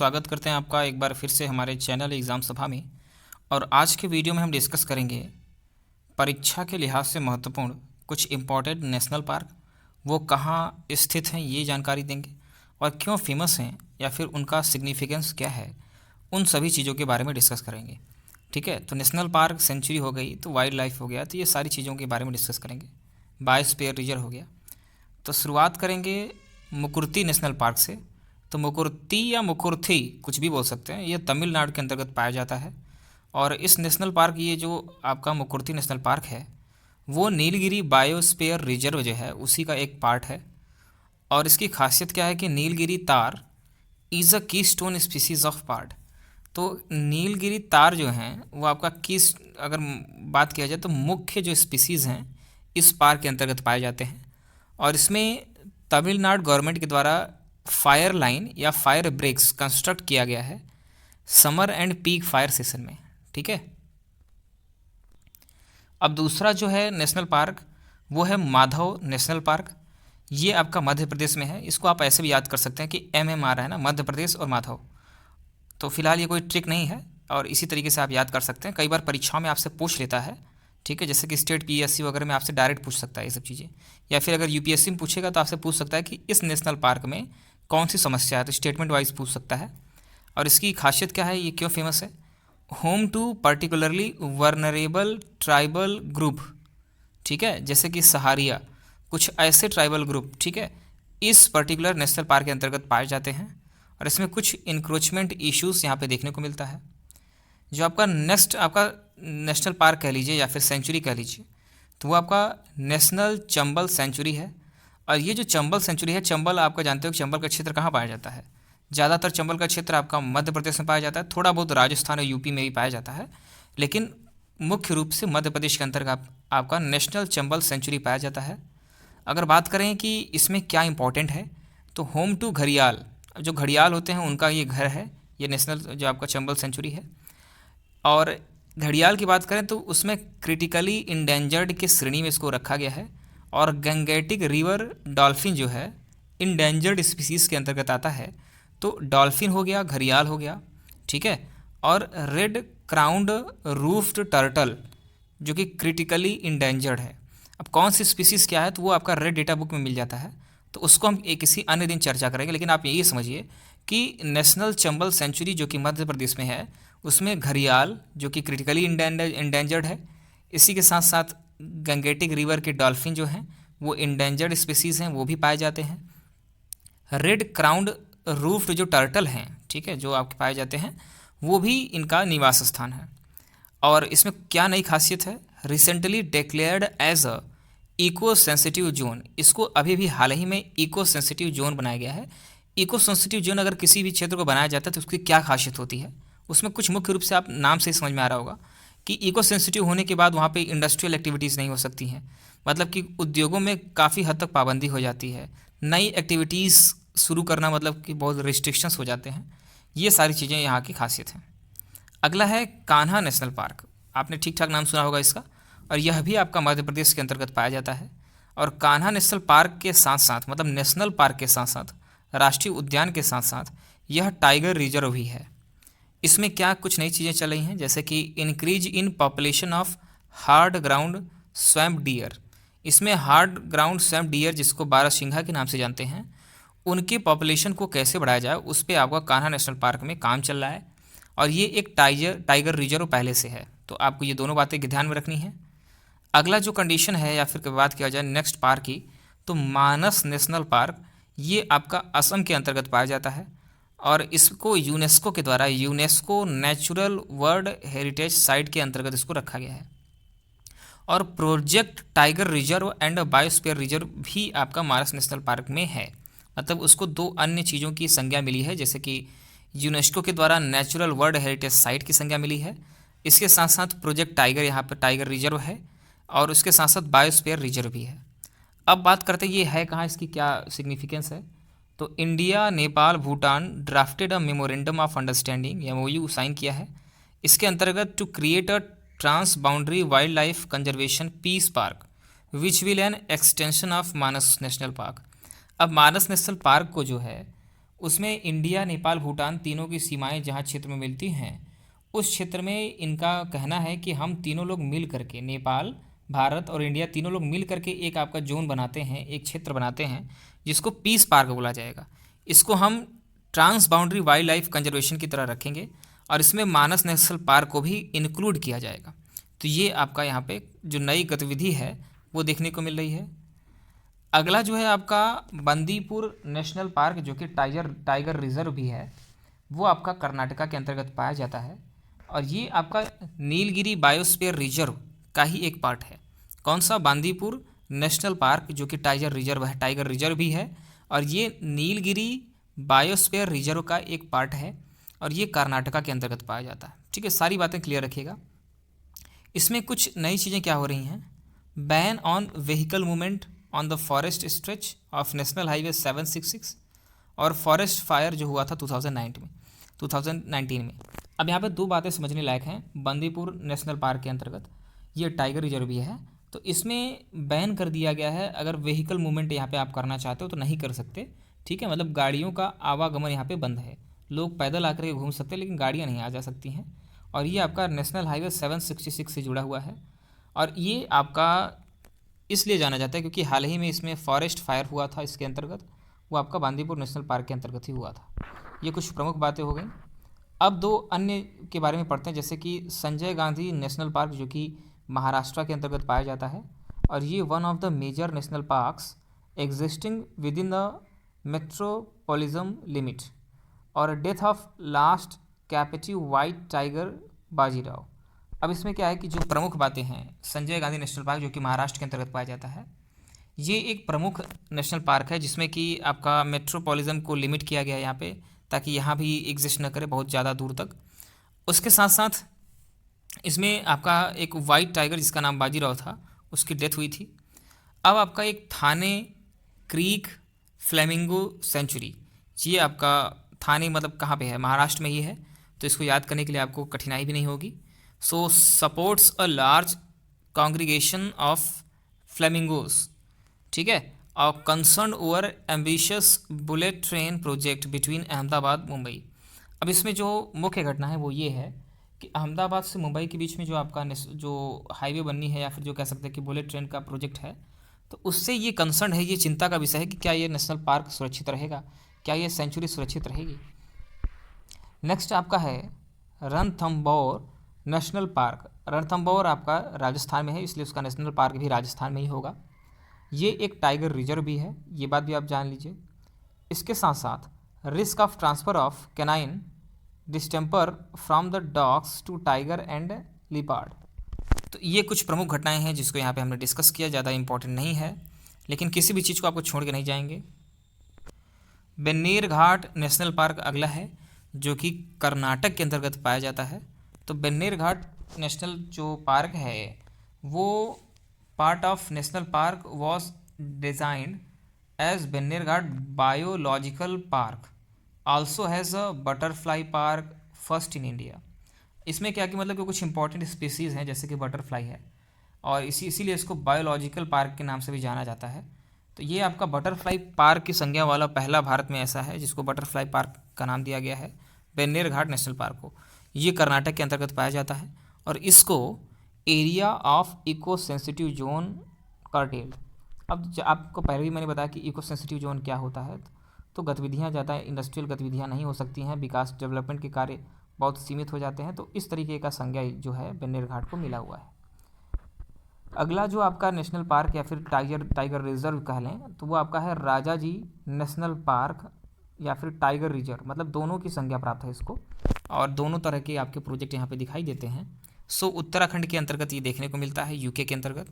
स्वागत करते हैं आपका एक बार फिर से हमारे चैनल एग्ज़ाम सभा में। और आज के वीडियो में हम डिस्कस करेंगे परीक्षा के लिहाज से महत्वपूर्ण कुछ इम्पोर्टेंट नेशनल पार्क, वो कहाँ स्थित हैं ये जानकारी देंगे और क्यों फेमस हैं या फिर उनका सिग्निफिकेंस क्या है, उन सभी चीज़ों के बारे में डिस्कस करेंगे। ठीक है, तो नेशनल पार्क, सेंचुरी हो गई, तो वाइल्ड लाइफ हो गया, तो ये सारी चीज़ों के बारे में डिस्कस करेंगे। बायोस्फीयर रिजर्व हो गया। तो शुरुआत करेंगे मुकुर्ती नेशनल पार्क से। तो मुकुर्ती या मुकुर्थी कुछ भी बोल सकते हैं, ये तमिलनाडु के अंतर्गत पाया जाता है। और इस नेशनल पार्क, ये जो आपका मुकुर्ती नेशनल पार्क है, वो नीलगिरी बायोस्फीयर रिजर्व जो है उसी का एक पार्ट है। और इसकी खासियत क्या है कि नीलगिरी तार इज़ अ की स्टोन स्पीसीज ऑफ पार्ट। तो नीलगिरी तार जो हैं वो आपका अगर बात किया जाए तो मुख्य जो स्पीसीज़ हैं इस पार्क के अंतर्गत पाए जाते हैं। और इसमें तमिलनाडु गवर्नमेंट के द्वारा फायर लाइन या फायर ब्रेक्स कंस्ट्रक्ट किया गया है summer and peak fire season में। ठीक है, अब दूसरा जो है नेशनल पार्क वो है माधव नेशनल पार्क। ये आपका मध्य प्रदेश में है। इसको आप ऐसे भी याद कर सकते हैं कि MM आ रहा है ना, मध्य प्रदेश और माधव। तो फिलहाल ये कोई ट्रिक नहीं है और इसी तरीके से आप याद कर सकते हैं। कई बार परीक्षाओं में आपसे पूछ लेता है, ठीक है, जैसे कि स्टेट PSC वगैरह में आपसे डायरेक्ट पूछ सकता है ये सब चीज़ें, या फिर अगर UPSC में पूछेगा तो आपसे पूछ सकता है कि इस नेशनल पार्क में कौन सी समस्या है, तो स्टेटमेंट वाइज पूछ सकता है। और इसकी खासियत क्या है, ये क्यों फेमस है? Home to particularly vulnerable tribal group, ठीक है, जैसे कि सहारिया, कुछ ऐसे ट्राइबल ग्रुप, ठीक है, इस पर्टिकुलर नेशनल पार्क के अंतर्गत पाए जाते हैं। और इसमें कुछ इंक्रोचमेंट इश्यूज़ यहाँ पे देखने को मिलता है। जो आपका नेक्स्ट आपका नेशनल पार्क कह लीजिए या फिर सेंचुरी कह लीजिए, तो वो आपका नेशनल चंबल सेंचुरी है। और ये जो चंबल सेंचुरी है, चंबल आपका जानते हो कि चंबल का क्षेत्र कहाँ पाया जाता है? ज़्यादातर चंबल का क्षेत्र आपका मध्य प्रदेश में पाया जाता है, थोड़ा बहुत राजस्थान और UP में भी पाया जाता है, लेकिन मुख्य रूप से मध्य प्रदेश के अंतर्गत आपका नेशनल चंबल सेंचुरी पाया जाता है। अगर बात करें कि इसमें क्या इंपॉर्टेंट है, तो होम टू घड़ियाल, जो घड़ियाल होते हैं उनका ये घर है, ये नेशनल जो आपका चंबल सेंचुरी है। और घड़ियाल की बात करें तो उसमें क्रिटिकली इंडेंजर्ड की श्रेणी में इसको रखा गया है। और गंगेटिक रिवर डॉल्फिन जो है इंडेंजर्ड स्पीसीज़ के अंतर्गत आता है। तो डॉल्फिन हो गया, घड़ियाल हो गया, ठीक है। और रेड क्राउंड रूफ्ड टर्टल जो कि क्रिटिकली इंडेंजर्ड है। अब कौन सी स्पीसीज़ क्या है, तो वो आपका रेड डेटा बुक में मिल जाता है, तो उसको हम किसी अन्य दिन चर्चा करेंगे। लेकिन आप यही समझिए कि नेशनल चंबल सेंचुरी जो कि मध्य प्रदेश में है, उसमें घड़ियाल जो कि क्रिटिकली इंडेंजर्ड है, इसी के साथ साथ गंगेटिक रिवर के डॉल्फिन जो हैं वो इंडेंजर्ड स्पीसीज़ हैं, वो भी पाए जाते हैं। रेड क्राउंड रूफ्ड जो टर्टल हैं, ठीक है, जो आपके पाए जाते हैं, वो भी इनका निवास स्थान है। और इसमें क्या नई खासियत है, recently declared as a eco sensitive zone, इसको अभी भी हाल ही में इको सेंसिटिव जोन बनाया गया है। इको सेंसिटिव जोन अगर किसी भी क्षेत्र को बनाया जाता है तो उसकी क्या खासियत होती है, उसमें कुछ मुख्य रूप से आप नाम से ही समझ में आ रहा होगा कि इको सेंसिटिव होने के बाद वहाँ पे इंडस्ट्रियल एक्टिविटीज़ नहीं हो सकती हैं, मतलब कि उद्योगों में काफ़ी हद तक पाबंदी हो जाती है, नई एक्टिविटीज़ शुरू करना मतलब कि बहुत रिस्ट्रिक्शंस हो जाते हैं। ये सारी चीज़ें यहाँ की खासियत हैं। अगला है कान्हा नेशनल पार्क, आपने ठीक ठाक नाम सुना होगा इसका, और यह भी आपका मध्य प्रदेश के अंतर्गत पाया जाता है। और कान्हा नेशनल पार्क के साथ साथ, मतलब नेशनल पार्क के साथ साथ, राष्ट्रीय उद्यान के साथ साथ यह टाइगर रिजर्व भी है। इसमें क्या कुछ नई चीज़ें चल रही हैं, जैसे कि increase in population of hard ground swamp dear. इसमें हार्ड ग्राउंड स्वैम्प डियर, जिसको बारहसिंघा के नाम से जानते हैं, उनकी पॉपुलेशन को कैसे बढ़ाया जाए उस पर आपका कान्हा नेशनल पार्क में काम चल रहा है। और ये एक टाइगर रिजर्व पहले से है, तो आपको ये दोनों बातें ध्यान में रखनी है। अगला जो कंडीशन है या फिर बात किया जाए नेक्स्ट पार्क की, तो मानस नेशनल पार्क, ये आपका असम के अंतर्गत पाया जाता है। और इसको यूनेस्को के द्वारा UNESCO natural world heritage site के अंतर्गत इसको रखा गया है। और project tiger reserve and biosphere reserve भी आपका मानस नेशनल पार्क में है, मतलब उसको दो अन्य चीज़ों की संज्ञा मिली है, जैसे कि यूनेस्को के द्वारा नेचुरल वर्ल्ड हेरिटेज साइट की संज्ञा मिली है, इसके साथ साथ प्रोजेक्ट टाइगर यहाँ पर टाइगर रिजर्व है, और उसके साथ साथ बायोस्फीयर रिजर्व भी है। अब बात करते हैं ये है कहाँ, इसकी क्या सिग्निफिकेंस है। तो India, Nepal, Bhutan drafted a memorandum of understanding, MOU sign किया है। इसके अंतर्गत to create a trans boundary wild life conservation peace park which will an extension of Manas national park. अब मानस नेशनल पार्क को जो है उसमें इंडिया, नेपाल, भूटान तीनों की सीमाएं जहाँ क्षेत्र में मिलती हैं, उस क्षेत्र में इनका कहना है कि हम तीनों लोग मिल करके, नेपाल, भारत और इंडिया तीनों लोग मिल करके एक आपका जोन बनाते हैं, एक क्षेत्र बनाते हैं जिसको पीस पार्क बोला जाएगा। इसको हम trans boundary wild life conservation की तरह रखेंगे और इसमें मानस नेशनल पार्क को भी इंक्लूड किया जाएगा। तो ये आपका यहाँ पे जो नई गतिविधि है वो देखने को मिल रही है। अगला जो है आपका बंदीपुर नेशनल पार्क, जो कि टाइगर रिजर्व भी है, वो आपका कर्नाटका के अंतर्गत पाया जाता है और ये आपका नीलगिरी बायोस्फीयर रिजर्व का ही एक पार्ट है। कौन सा? बांदीपुर नेशनल पार्क, जो कि टाइगर रिजर्व है, टाइगर रिजर्व भी है और ये नीलगिरी बायोस्फीयर रिजर्व का एक पार्ट है और ये कर्नाटका के अंतर्गत पाया जाता है। ठीक है, सारी बातें क्लियर रखिएगा। इसमें कुछ नई चीज़ें क्या हो रही हैं? Ban on vehicle movement on the forest stretch of national highway 766 और फॉरेस्ट फायर जो हुआ था 2019 में। अब यहाँ पे दो बातें समझने लायक हैं। बंदीपुर नेशनल पार्क के अंतर्गत ये टाइगर रिजर्व भी है, तो इसमें बैन कर दिया गया है। अगर व्हीकल मूवमेंट यहाँ पे आप करना चाहते हो तो नहीं कर सकते। ठीक है, मतलब गाड़ियों का आवागमन यहाँ पे बंद है। लोग पैदल आकर के घूम सकते हैं लेकिन गाड़ियाँ नहीं आ जा सकती हैं। और ये आपका नेशनल हाईवे 766 से जुड़ा हुआ है और ये आपका इसलिए जाना जाता है क्योंकि हाल ही में इसमें फॉरेस्ट फायर हुआ था इसके अंतर्गत, वो आपका बांदीपुर नेशनल पार्क के अंतर्गत ही हुआ था। ये कुछ प्रमुख बातें हो गई। अब दो अन्य के बारे में पढ़ते हैं, जैसे कि संजय गांधी नेशनल पार्क, जो कि महाराष्ट्र के अंतर्गत पाया जाता है और ये one of the major national parks existing within the metropolitan limit और death of last captive white tiger Bajirao. अब इसमें क्या है कि जो प्रमुख बातें हैं, संजय गांधी नेशनल पार्क जो कि महाराष्ट्र के अंतर्गत पाया जाता है, ये एक प्रमुख नेशनल पार्क है जिसमें कि आपका मेट्रोपॉलिटन को लिमिट किया गया है यहाँ पे, ताकि यहाँ भी एग्जिस्ट न करे बहुत ज़्यादा दूर तक। उसके साथ साथ इसमें आपका एक वाइट टाइगर जिसका नाम बाजीराव था, उसकी डेथ हुई थी। अब आपका एक थाने क्रीक फ्लेमिंगो सेंचुरी, ये आपका थाने मतलब कहाँ पे है? महाराष्ट्र में ही है, तो इसको याद करने के लिए आपको कठिनाई भी नहीं होगी। So supports a large congregation of flamingos, ठीक है, और concern over ambitious bullet train project between Ahmedabad Mumbai. अब इसमें जो मुख्य घटना है वो ये है कि अहमदाबाद से मुंबई के बीच में जो आपका जो हाईवे बननी है या फिर जो कह सकते हैं कि बुलेट ट्रेन का प्रोजेक्ट है, तो उससे ये कंसर्न है, ये चिंता का विषय है कि क्या ये नेशनल पार्क सुरक्षित रहेगा, क्या ये सेंचुरी सुरक्षित रहेगी। नेक्स्ट आपका है रणथंबोर नेशनल पार्क। रणथंबोर आपका राजस्थान में है, इसलिए उसका नेशनल पार्क भी राजस्थान में ही होगा। ये एक टाइगर रिजर्व भी है, ये बात भी आप जान लीजिए। इसके साथ साथ risk of transfer of canine distemper from the dogs to tiger and leopard. तो ये कुछ प्रमुख घटनाएं हैं जिसको यहाँ पे हमने डिस्कस किया, ज़्यादा इंपॉर्टेंट नहीं है, लेकिन किसी भी चीज़ को आपको छोड़ के नहीं जाएंगे। बेन्नेर घाट नेशनल पार्क अगला है, जो कि कर्नाटक के अंतर्गत पाया जाता है। तो बेन्नेर घाट नेशनल जो पार्क है वो part of national park was designed as Bannerghatta biological park, also has a butterfly park first in India. इसमें क्या कि मतलब कि कुछ इंपॉर्टेंट स्पीसीज़ हैं जैसे कि बटरफ्लाई है और इसीलिए इसको बायोलॉजिकल पार्क के नाम से भी जाना जाता है। तो ये आपका बटरफ्लाई पार्क की संज्ञा वाला पहला भारत में ऐसा है जिसको बटरफ्लाई पार्क का नाम दिया गया है, बेन्नेर घाट नेशनल पार्क को। ये कर्नाटक के अंतर्गत पाया जाता है और इसको area of eco sensitive zone curtail. अब आपको पहले भी मैंने बताया कि इको सेंसिटिव जोन क्या होता है, तो गतिविधियाँ ज़्यादा इंडस्ट्रियल गतिविधियाँ नहीं हो सकती हैं, विकास डेवलपमेंट के कार्य बहुत सीमित हो जाते हैं, तो इस तरीके का संज्ञा जो है बेन्नेर घाट को मिला हुआ है। अगला जो आपका नेशनल पार्क या फिर टाइगर रिजर्व कह लें तो वो आपका है राजा जी नेशनल पार्क या फिर टाइगर रिजर्व, मतलब दोनों की संज्ञा प्राप्त है इसको और दोनों तरह के आपके प्रोजेक्ट यहाँ पे दिखाई देते हैं। सो उत्तराखंड के अंतर्गत ये देखने को मिलता है, यूके के अंतर्गत।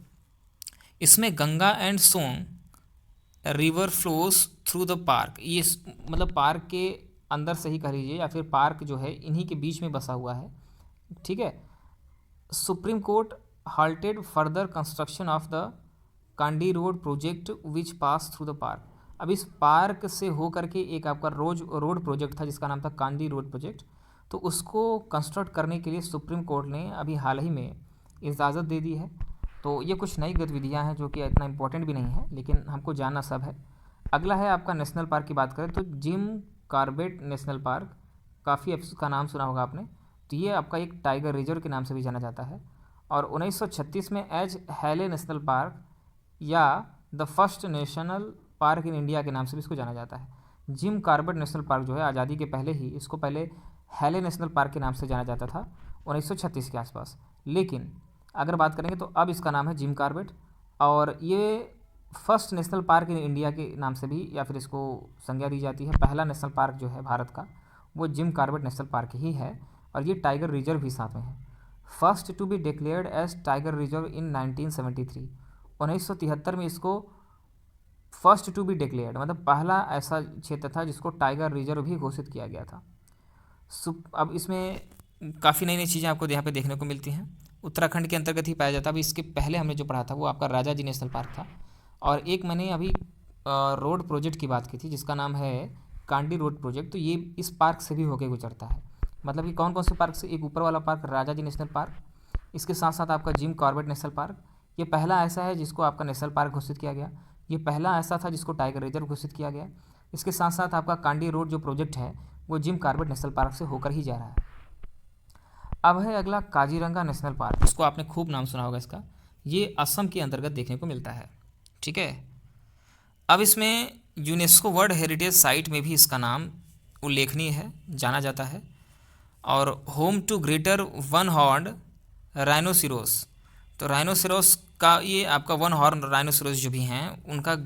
इसमें Ganga and song river flows through the park, ये मतलब पार्क के अंदर से ही कह लीजिए या फिर पार्क जो है इन्हीं के बीच में बसा हुआ है, ठीक है। Supreme court halted further construction of the Kandi road project which pass through the park. अब इस पार्क से होकर के एक आपका रोड प्रोजेक्ट था जिसका नाम था कांडी रोड प्रोजेक्ट, तो उसको कंस्ट्रक्ट करने के लिए सुप्रीम कोर्ट ने अभी हाल ही में इजाज़त दे दी है। तो ये कुछ नई गतिविधियाँ हैं जो कि इतना इंपॉर्टेंट भी नहीं है लेकिन हमको जानना सब है। अगला है आपका नेशनल पार्क की बात करें तो जिम कॉर्बेट नेशनल पार्क, काफ़ी इसका नाम सुना होगा आपने। तो ये आपका एक टाइगर रिजर्व के नाम से भी जाना जाता है। और 1936 में एज हैले नेशनल पार्क या the first national park in India के नाम से भी इसको जाना जाता है। जिम कॉर्बेट नेशनल पार्क जो है आज़ादी के पहले ही, इसको पहले हैले नेशनल पार्क के नाम से जाना जाता था 1936 के आसपास, लेकिन अगर बात करेंगे तो अब इसका नाम है जिम कॉर्बेट। और ये first national park in India के नाम से भी या फिर इसको संज्ञा दी जाती है। पहला नेशनल पार्क जो है भारत का वो जिम कॉर्बेट नेशनल पार्क ही है, और ये टाइगर रिजर्व भी साथ में है। First to be declared as tiger reserve in 1973, 1973 में इसको फर्स्ट टू बी डिक्लेयर्ड मतलब पहला ऐसा क्षेत्र था जिसको टाइगर रिजर्व भी घोषित किया गया था। अब इसमें काफ़ी नई नई चीज़ें आपको यहाँ पे देखने को मिलती हैं। उत्तराखंड के अंतर्गत ही पाया जाता है। अभी इसके पहले हमने जो पढ़ा था वो आपका राजा जी नेशनल पार्क था। और एक मैंने अभी रोड प्रोजेक्ट की बात की थी जिसका नाम है कांडी रोड प्रोजेक्ट, तो ये इस पार्क से भी होके गुजरता है। मतलब कि कौन कौन से पार्क से, एक ऊपर वाला पार्क राजा जी नेशनल पार्क, इसके साथ साथ आपका जिम कॉर्बेट नेशनल पार्क, ये पहला ऐसा है जिसको आपका नेशनल पार्क घोषित किया गया। ये पहला ऐसा था जिसको टाइगर रिजर्व घोषित किया गया। इसके साथ साथ आपका कांडी रोड जो प्रोजेक्ट है वो जिम कॉर्बेट नेशनल पार्क से होकर ही जा रहा है। अब है अगला काजीरंगा नेशनल पार्क, इसको आपने खूब नाम सुना होगा इसका। ये असम के अंतर्गत देखने को मिलता है। ठीक है, अब इसमें यूनेस्को वर्ल्ड हेरिटेज साइट में भी इसका नाम उल्लेखनीय है, जाना जाता है। और home to greater one horn rhinoceros, तो राइनोसिरोस का ये आपका वन हॉर्न राइनोसिरोस जो भी हैं उनका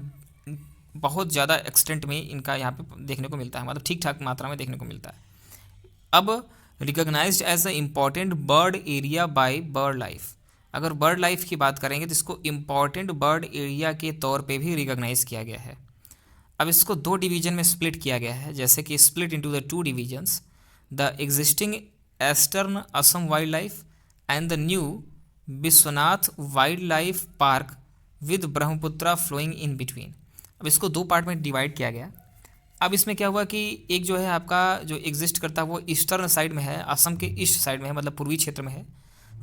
बहुत ज़्यादा एक्सटेंट में इनका यहाँ पे देखने को मिलता है, मतलब ठीक ठाक मात्रा में देखने को मिलता है। अब recognized as a important bird area by bird life, अगर बर्ड लाइफ की बात करेंगे तो इसको इम्पॉर्टेंट बर्ड एरिया के तौर पे भी रिकॉग्नाइज किया गया है। अब इसको दो डिवीजन में स्प्लिट किया गया है, जैसे कि split into the two divisions, the existing eastern Assam wild life and the new Vishwanath wild life park with Brahmaputra flowing in between. अब इसको दो पार्ट में डिवाइड किया गया। अब इसमें क्या हुआ कि एक जो है आपका जो एग्जिस्ट करता है वो ईस्टर्न साइड में है, असम के ईस्ट साइड में है, मतलब पूर्वी क्षेत्र में है,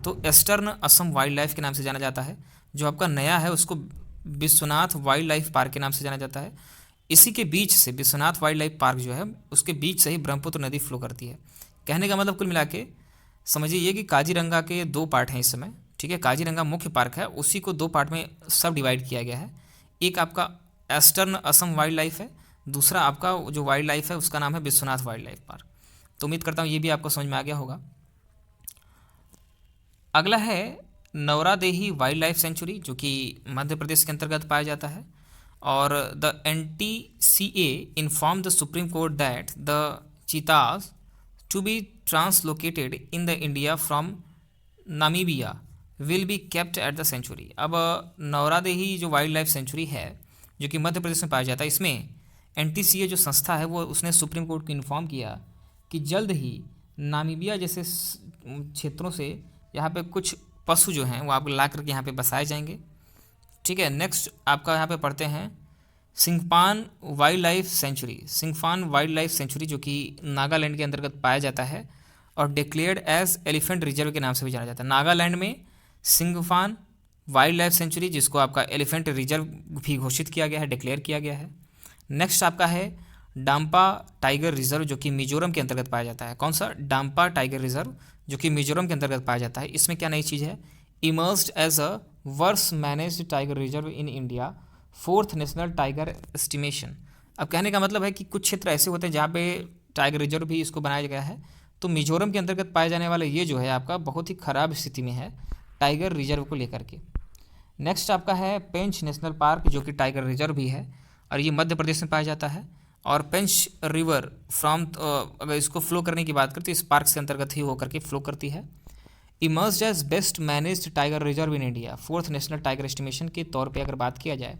तो ईस्टर्न असम वाइल्ड लाइफ के नाम से जाना जाता है। जो आपका नया है उसको विश्वनाथ वाइल्ड लाइफ पार्क के नाम से जाना जाता है। इसी के बीच से विश्वनाथ वाइल्ड लाइफ पार्क जो है उसके बीच से ही ब्रह्मपुत्र नदी फ्लो करती है। कहने का मतलब कुल मिला के समझिए ये कि काजीरंगा के दो पार्ट हैं इस समय। ठीक है, काजीरंगा मुख्य पार्क है, उसी को दो पार्ट में सब डिवाइड किया गया है। एक आपका ईस्टर्न असम वाइल्ड लाइफ है, दूसरा आपका जो वाइल्ड लाइफ है उसका नाम है विश्वनाथ वाइल्ड लाइफ पार्क। तो उम्मीद करता हूँ ये भी आपको समझ में आ गया होगा। अगला है नौरादेही वाइल्ड लाइफ सेंचुरी, जो कि मध्य प्रदेश के अंतर्गत पाया जाता है। और the NTCA inform the supreme court that the cheetahs to be translocated in the India from Namibia will be kept at the sanctuary. अब नौरादेही जो वाइल्ड लाइफ सेंचुरी है जो कि मध्य प्रदेश में पाया जाता है, इसमें NTCA जो संस्था है वो उसने सुप्रीम कोर्ट को इन्फॉर्म किया कि जल्द ही नामीबिया जैसे क्षेत्रों से यहाँ पे कुछ पशु जो हैं वो आप ला करके यहाँ पे बसाए जाएंगे। ठीक है, नेक्स्ट आपका यहाँ पे पढ़ते हैं Singphan wildlife sanctuary. Singphan wildlife sanctuary जो कि नागालैंड के अंतर्गत पाया जाता है और डिक्लेयर्ड एज एलिफेंट रिजर्व के नाम से भी जाना जाता है। नागालैंड में सिंगफान वाइल्ड लाइफ सेंचुरी जिसको आपका एलिफेंट रिजर्व भी घोषित किया गया है, डिक्लेयर किया गया है। नेक्स्ट आपका है डाम्पा टाइगर रिजर्व जो कि मिजोरम के अंतर्गत पाया जाता है। कौन सा? डाम्पा टाइगर रिजर्व जो कि मिजोरम के अंतर्गत पाया जाता है। इसमें क्या नई चीज़ है? Emerged as a worse managed tiger reserve in India, fourth national tiger estimation. अब कहने का मतलब है कि कुछ क्षेत्र ऐसे होते हैं जहाँ पे टाइगर रिजर्व भी इसको बनाया गया है। तो मिजोरम के अंतर्गत पाए जाने वाला ये जो है आपका बहुत ही ख़राब स्थिति में है टाइगर रिजर्व को लेकर के। नेक्स्ट आपका है पेंच नेशनल पार्क जो कि टाइगर रिजर्व भी है और ये मध्य प्रदेश में पाया जाता है। और पेंच रिवर फ्रॉम अगर इसको फ्लो करने की बात करते तो इस पार्क से अंतर्गत ही होकर के फ्लो करती है। Emerged as best managed tiger reserve in India, fourth national tiger estimation के तौर पे अगर बात किया जाए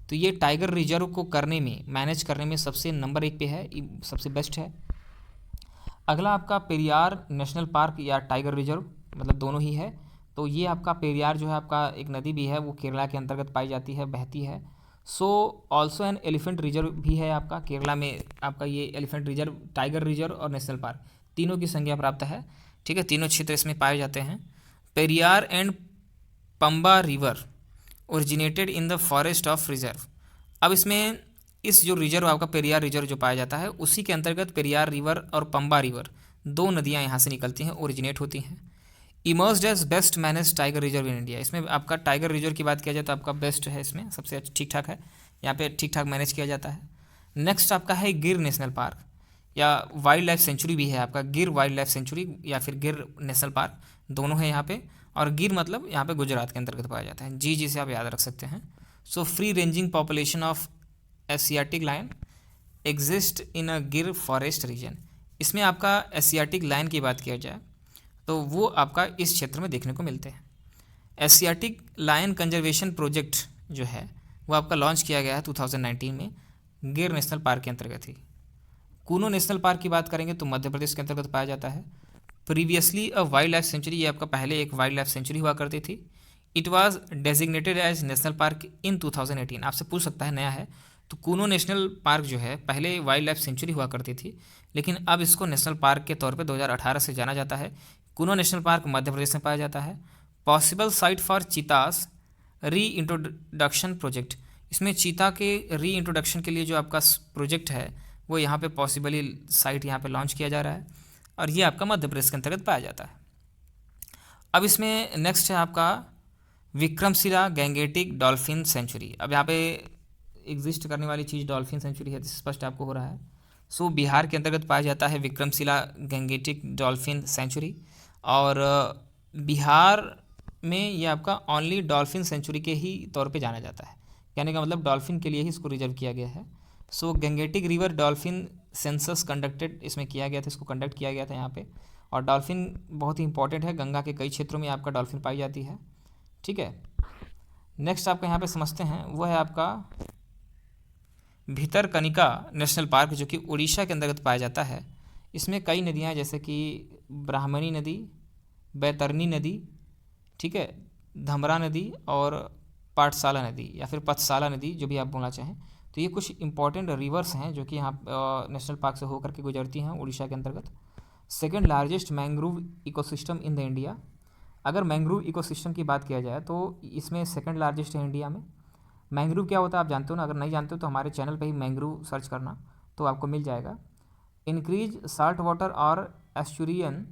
तो ये टाइगर रिजर्व को करने में, मैनेज करने में सबसे नंबर 1 पे है, सबसे बेस्ट है। अगला आपका पेरियार नेशनल पार्क या टाइगर रिजर्व, मतलब दोनों ही है। तो ये आपका पेरियार जो है आपका एक नदी भी है, वो केरला के अंतर्गत पाई जाती है, बहती है। So also an elephant reserve भी है आपका केरला में। आपका ये एलिफेंट रिजर्व, टाइगर रिजर्व और नेशनल पार्क तीनों की संज्ञा प्राप्त है। ठीक है, तीनों क्षेत्र इसमें पाए जाते हैं। Periyar and Pamba river originated in the forest of reserve. अब इसमें इस जो रिजर्व आपका पेरियार रिजर्व जो पाया जाता है, उसी के अंतर्गत पेरियार रिवर और पंबा रिवर, दो नदियाँ यहाँ से निकलती हैं, ओरिजिनेट होती हैं। Emerged as best manage tiger reserve in India, इसमें आपका टाइगर रिजर्व की बात किया जाए तो आपका बेस्ट है, इसमें सबसे ठीक ठाक है, यहाँ पे ठीक ठाक मैनेज किया जाता है। नेक्स्ट आपका है गिर नेशनल पार्क, या वाइल्ड लाइफ सेंचुरी भी है आपका, गिर वाइल्ड लाइफ सेंचुरी या फिर गिर नेशनल पार्क, दोनों है यहाँ पे। और गिर मतलब यहाँ पे गुजरात के अंतर्गत पाया जाता है, जी जिसे आप याद रख सकते हैं। So free ranging population of Asiatic lion exist in a Gir forest reason, इसमें आपका एशियाटिक लायन की बात किया जाए तो वो आपका इस क्षेत्र में देखने को मिलते हैं। एशियाटिक लायन कंजर्वेशन प्रोजेक्ट जो है वो आपका लॉन्च किया गया है 2019 में, गिर नेशनल पार्क के अंतर्गत ही। कूनो नेशनल पार्क की बात करेंगे तो मध्य प्रदेश के अंतर्गत पाया जाता है। प्रीवियसली अ वाइल्ड लाइफ सेंचुरी, ये आपका पहले एक वाइल्ड लाइफ सेंचुरी हुआ करती थी। It was designated as national park in 2018, आपसे पूछ सकता है नया है तो कूनो नेशनल पार्क जो है पहले वाइल्ड लाइफ सेंचुरी हुआ करती थी, लेकिन अब इसको नेशनल पार्क के तौर पे 2018 से जाना जाता है। कूनो नेशनल पार्क मध्य प्रदेश में पाया जाता है। पॉसिबल साइट फॉर चीतास री इंट्रोडक्शन प्रोजेक्ट, इसमें चीता के री इंट्रोडक्शन के लिए जो आपका प्रोजेक्ट है वो यहाँ पे पॉसिबली साइट यहाँ पे लॉन्च किया जा रहा है, और ये आपका मध्य प्रदेश के अंतर्गत पाया जाता है। अब इसमें नेक्स्ट है आपका विक्रमशिला गैंगेटिक डॉल्फिन सेंचुरी। अब यहाँ पे एग्जिस्ट करने वाली चीज़ डॉल्फिन सेंचुरी है, स्पष्ट आपको हो रहा है। सो बिहार के अंतर्गत पाया जाता है विक्रमशिला गैंगेटिक डॉल्फिन सेंचुरी, और बिहार में ये आपका ओनली डॉल्फिन सेंचुरी के ही तौर पे जाना जाता है, कहने का मतलब डॉल्फिन के लिए ही इसको रिजर्व किया गया है। So Gangetic river dolphin census conducted, इसमें किया गया था, इसको कंडक्ट किया गया था यहाँ पे। और डॉल्फिन बहुत ही इंपॉर्टेंट है, गंगा के कई क्षेत्रों में आपका डॉल्फिन पाई जाती है, ठीक है। नेक्स्ट आपका यहाँ पे समझते हैं वो है आपका भितरकनिका नेशनल पार्क, जो कि उड़ीसा के अंतर्गत पाया जाता है। इसमें कई नदियाँ हैं, जैसे कि ब्राह्मणी नदी, बैतरनी नदी, ठीक है, धमरा नदी और पाठशाला नदी या फिर पथशाला नदी, जो भी आप बोलना चाहें। तो ये कुछ इंपॉर्टेंट रिवर्स हैं जो कि यहाँ नेशनल पार्क से होकर के गुजरती हैं उड़ीसा के अंतर्गत। Second largest mangrove ecosystem in the India, अगर मैंग्रोव इकोसिस्टम की बात किया जाए तो इसमें सेकेंड लार्जेस्ट है इंडिया में। मैंग्रोव क्या होता है आप जानते हो ना, अगर नहीं जानते हो तो हमारे चैनल पे ही मैंग्रोव सर्च करना तो आपको मिल जाएगा। इंक्रीज साल्ट वाटर और एस्चुरियन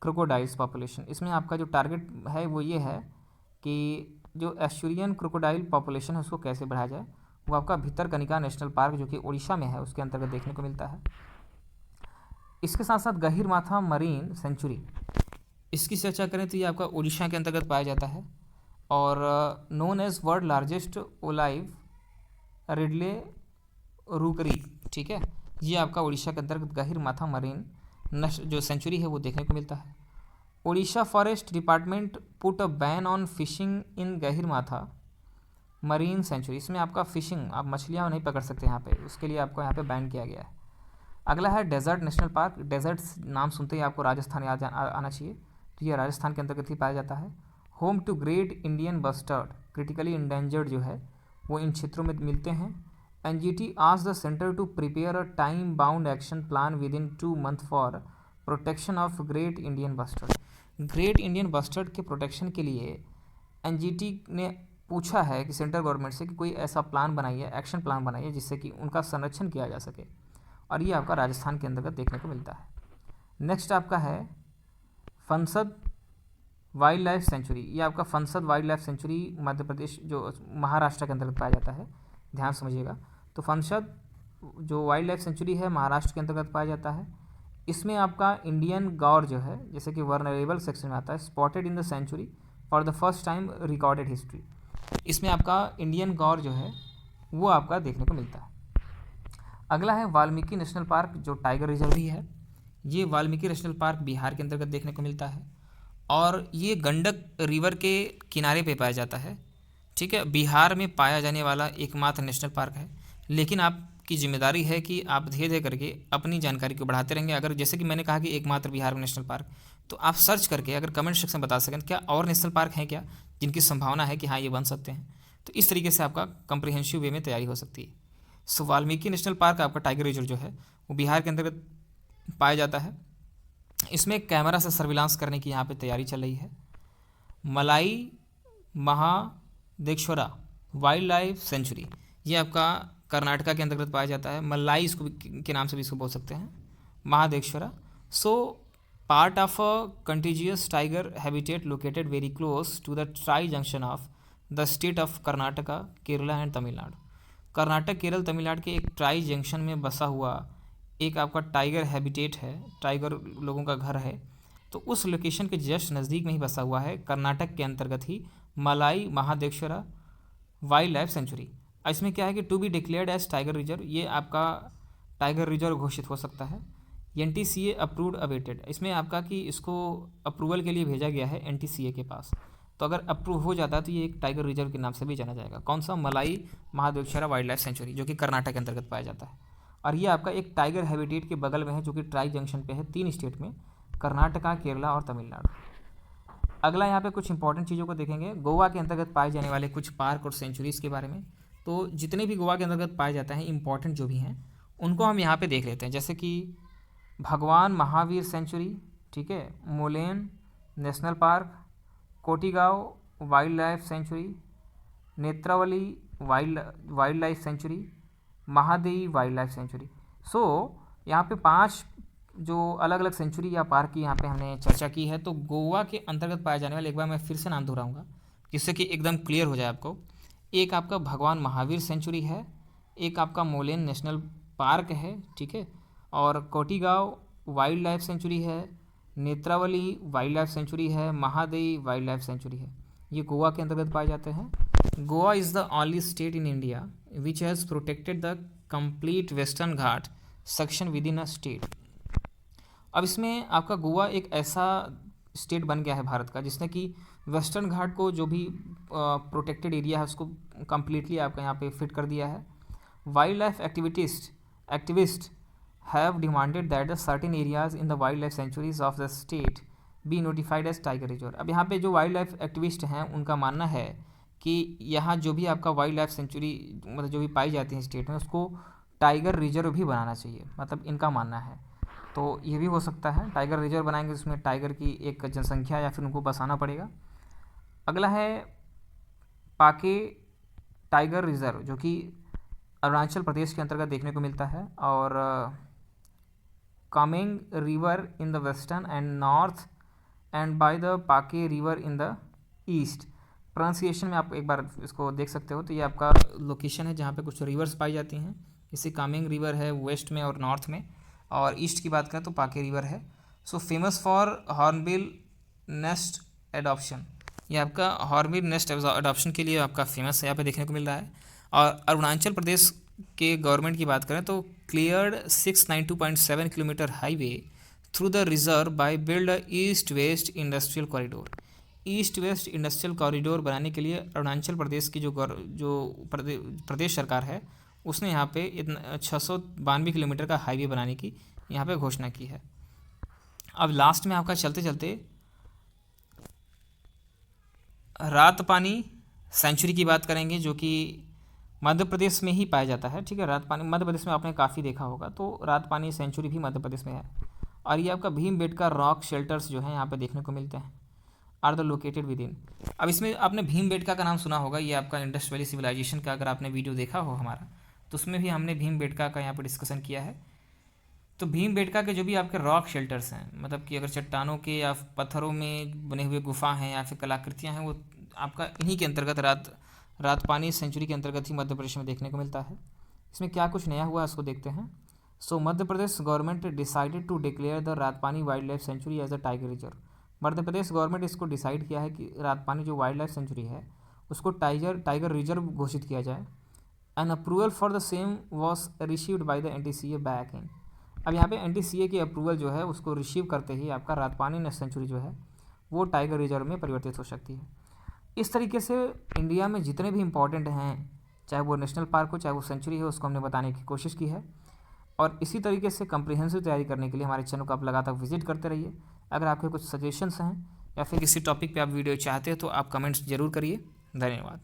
क्रोकोडाइल्स पॉपुलेशन, इसमें आपका जो टारगेट है वो ये है कि जो एस्चुरियन क्रोकोडाइल पॉपुलेशन है उसको कैसे बढ़ाया जाए, वो आपका भितरकनिका नेशनल पार्क जो कि उड़ीसा में है उसके अंतर्गत देखने को मिलता है। इसके साथ साथ गहीरमाथा मरीन सेंचुरी, इसकी चर्चा करें तो ये आपका उड़ीसा के अंतर्गत पाया जाता है, और known as world largest olive ridley rookery, ठीक है, ये आपका उड़ीसा के अंतर्गत गहीरमाथा मरीन जो सेंचुरी है वो देखने को मिलता है। Orissa forest department put a ban on fishing in Gahirmatha marine sanctuary, इसमें आपका फिशिंग, आप मछलियाँ नहीं पकड़ सकते यहाँ पे, उसके लिए आपको यहाँ पे बैन किया गया है। अगला है डेजर्ट नेशनल पार्क, डेजर्ट नाम सुनते ही आपको राजस्थान याद आना चाहिए, तो ये राजस्थान के अंतर्गत ही पाया जाता है। Home to great Indian bustard, critically endangered जो है वो इन क्षेत्रों में मिलते हैं। NGT asked the centre to prepare a time bound action plan within 2 months for protection of great Indian bustard, great Indian bustard के प्रोटेक्शन के लिए एनजीटी ने पूछा है कि सेंट्रल गवर्नमेंट से कि कोई ऐसा प्लान बनाइए, एक्शन प्लान बनाइए जिससे कि उनका संरक्षण किया जा सके, और ये आपका राजस्थान के अंतर्गत देखने को मिलता है। नेक्स्ट आपका है फंसद वाइल्ड लाइफ सेंचुरी, ये आपका फंसद wild life sanctuary Madhya Pradesh जो महाराष्ट्र के अंतर्गत पाया जाता है, ध्यान समझिएगा। तो फंसद जो वाइल्ड लाइफ सेंचुरी है महाराष्ट्र के अंतर्गत पाया जाता है। इसमें आपका इंडियन गौर जो है, जैसे कि वर्नरेबल सेक्शन में आता है, spotted in the sanctuary for the first time recorded history, इसमें आपका इंडियन गौर जो है वो आपका देखने को मिलता है। अगला है वाल्मीकि नेशनल पार्क, जो टाइगर रिजर्व ही है। ये वाल्मीकि नेशनल पार्क बिहार के अंतर्गत देखने को मिलता है, और ये गंडक रिवर के किनारे पे पाया जाता है, ठीक है। बिहार में पाया जाने वाला एकमात्र नेशनल पार्क है, लेकिन आपकी जिम्मेदारी है कि आप धीरे धीरे करके अपनी जानकारी को बढ़ाते रहेंगे। अगर जैसे कि मैंने कहा कि एकमात्र बिहार में नेशनल पार्क, तो आप सर्च करके अगर कमेंट सेक्शन में बता सकें क्या और नेशनल पार्क हैं क्या जिनकी संभावना है कि हाँ ये बन सकते हैं, तो इस तरीके से आपका कम्प्रिहेंसिव वे में तैयारी हो सकती है। सो वाल्मीकि नेशनल पार्क आपका टाइगर रिजर्व जो है वो बिहार के अंतर्गत पाया जाता है। इसमें कैमरा से सर्विलांस करने की यहाँ पे तैयारी चल रही है। मलाई महादेश्वरा वाइल्ड लाइफ सेंचुरी, ये आपका कर्नाटका के अंतर्गत पाया जाता है। मलाई इसको के नाम से भी इसको बोल सकते हैं, Mahadeshwara. So part of a contiguous tiger habitat located very close to the tri junction of the state of Karnataka, Kerala and Tamil Nadu. Karnataka, Kerala, Tamil Nadu के एक ट्राई जंक्शन में बसा हुआ एक आपका टाइगर हैबिटेट है, टाइगर लोगों का घर है। तो उस लोकेशन के जस्ट नज़दीक में ही बसा हुआ है, कर्नाटक के अंतर्गत ही, मलाई महादेश्वरा वाइल्ड लाइफ सेंचुरी। इसमें क्या है कि to be declared as tiger reserve, ये आपका टाइगर रिजर्व घोषित हो सकता है। NTCA अप्रूव्ड अवेटेड, इसमें आपका कि इसको अप्रूवल के लिए भेजा गया है NTCA के पास। तो अगर अप्रूव हो जाता है तो ये एक टाइगर रिजर्व के नाम से भी जाना जाएगा। कौन सा? मलाई महादेश्वरा वाइल्ड लाइफ सेंचुरी, जो कि कर्नाटक के अंतर्गत पाया जाता है। और ये आपका एक टाइगर हैबिटेट के बगल में है, जो कि ट्राई जंक्शन पे है 3 स्टेट में, कर्नाटका, केरला और तमिलनाडु। अगला यहाँ पे कुछ इंपॉर्टेंट चीज़ों को देखेंगे, गोवा के अंतर्गत पाए जाने वाले कुछ पार्क और सेंचुरीज़ के बारे में। तो जितने भी गोवा के अंतर्गत पाए जाते हैं इंपॉर्टेंट जो भी हैं उनको हम यहाँ पे देख लेते हैं। जैसे कि भगवान महावीर सेंचुरी, ठीक है, Mollem national park, Cotigao wildlife sanctuary, Netravali wildlife sanctuary, Mahadei wildlife sanctuary. So यहाँ पे 5 जो अलग अलग सेंचुरी या पार्क की यहाँ पे हमने चर्चा की है। तो गोवा के अंतर्गत पाए जाने वाले, एक बार मैं फिर से नाम दोहराऊंगा जिससे कि एकदम क्लियर हो जाए आपको। एक आपका भगवान महावीर सेंचुरी है, एक आपका मोलेन नेशनल पार्क है, ठीक है, और कोटिगांव वाइल्ड लाइफ सेंचुरी है, नेत्रावली वाइल्ड लाइफ सेंचुरी है, महादेवी वाइल्ड लाइफ सेंचुरी है। ये गोवा के अंतर्गत पाए जाते हैं। Goa is the only state in India which has protected the complete western Ghat section with in a state. अब इसमें आपका गोवा एक ऐसा स्टेट बन गया है भारत का जिसने कि वेस्टर्न घाट को जो भी प्रोटेक्टेड एरिया है उसको कम्प्लीटली आपका यहाँ पे फिट कर दिया है। Wild life activist have demanded that the certain areas in the wild life sanctuaries of the state be notified as tiger reserve. अब यहाँ पे जो वाइल्ड लाइफ एक्टिविस्ट हैं उनका मानना है कि यहाँ जो भी आपका वाइल्ड लाइफ सेंचुरी मतलब जो भी पाई जाती है स्टेट में उसको टाइगर रिजर्व भी बनाना चाहिए, मतलब इनका मानना है। तो ये भी हो सकता है टाइगर रिजर्व बनाएंगे उसमें टाइगर की एक जनसंख्या या फिर उनको बसाना पड़ेगा। अगला है पाके टाइगर रिजर्व, जो कि अरुणाचल प्रदेश के अंतर्गत देखने को मिलता है, और Kameng river in the western and north and by the Pakke river in the east. Pronunciation में आप एक बार इसको देख सकते हो। तो ये आपका लोकेशन है जहाँ पे कुछ रिवर्स पाई जाती हैं, जैसे कामेंग रिवर है वेस्ट में और नॉर्थ में, और ईस्ट की बात करें तो पाके रिवर है। So famous for hornbill nest adoption, ये आपका हॉर्नबिल नेस्ट एडॉप्शन के लिए आपका फेमस है, यहाँ पे देखने को मिल रहा है। और अरुणाचल प्रदेश के गवर्नमेंट की बात करें तो cleared 692.7 kilometre highway through the reserve by build east west industrial corridor. East west industrial corridor बनाने के लिए अरुणाचल प्रदेश की जो प्रदेश सरकार है उसने यहाँ पे 692 किलोमीटर का हाईवे बनाने की यहाँ पे घोषणा की है। अब लास्ट में आपका चलते चलते रातपानी सेंचुरी की बात करेंगे, जो कि मध्य प्रदेश में ही पाया जाता है, ठीक है। रातपानी मध्य प्रदेश में आपने काफ़ी देखा होगा, तो रातपानी सेंचुरी भी मध्य प्रदेश में है। और ये आपका भीमबेटका रॉक शेल्टर्स जो हैं यहाँ पे देखने को मिलते हैं, are the located within. अब इसमें आपने भीमबेटका का नाम सुना होगा, ये आपका इंडस वैली सिविलाइजेशन का अगर आपने वीडियो देखा हो हमारा तो उसमें भी हमने भीमबेटका का यहाँ पर डिस्कशन किया है। तो भीमबेटका के जो भी आपके रॉक शेल्टर्स हैं, मतलब कि अगर चट्टानों के या पत्थरों में बने हुए गुफा हैं या फिर कलाकृतियाँ हैं, वो आपका इन्हीं के अंतर्गत रातपानी सेंचुरी के अंतर्गत ही मध्य प्रदेश में देखने को मिलता है। इसमें क्या कुछ नया हुआ है उसको देखते हैं। So Madhya Pradesh government decided to declare the Ratapani wildlife sanctuary as a tiger reserve. Madhya Pradesh government इसको डिसाइड किया है कि रातपानी जो वाइल्ड लाइफ सेंचुरी है उसको टाइगर रिजर्व घोषित किया जाए। An approval for the same was received by the NTCA back in. अब यहाँ पे NTCA की अप्रूवल जो है उसको रिसीव करते ही आपका रातपानी सेंचुरी जो है वो टाइगर रिजर्व में परिवर्तित हो सकती है। इस तरीके से इंडिया में जितने भी इम्पॉर्टेंट हैं, चाहे वो नेशनल पार्क हो चाहे वो सेंचुरी हो, उसको हमने बताने की कोशिश की है। और इसी तरीके से कम्प्रिहेंसिव तैयारी करने के लिए हमारे चैनल को आप लगातार विजिट करते रहिए। अगर आपके कुछ सजेशंस हैं या फिर किसी टॉपिक पे आप वीडियो चाहते हैं तो आप कमेंट्स ज़रूर करिए। धन्यवाद।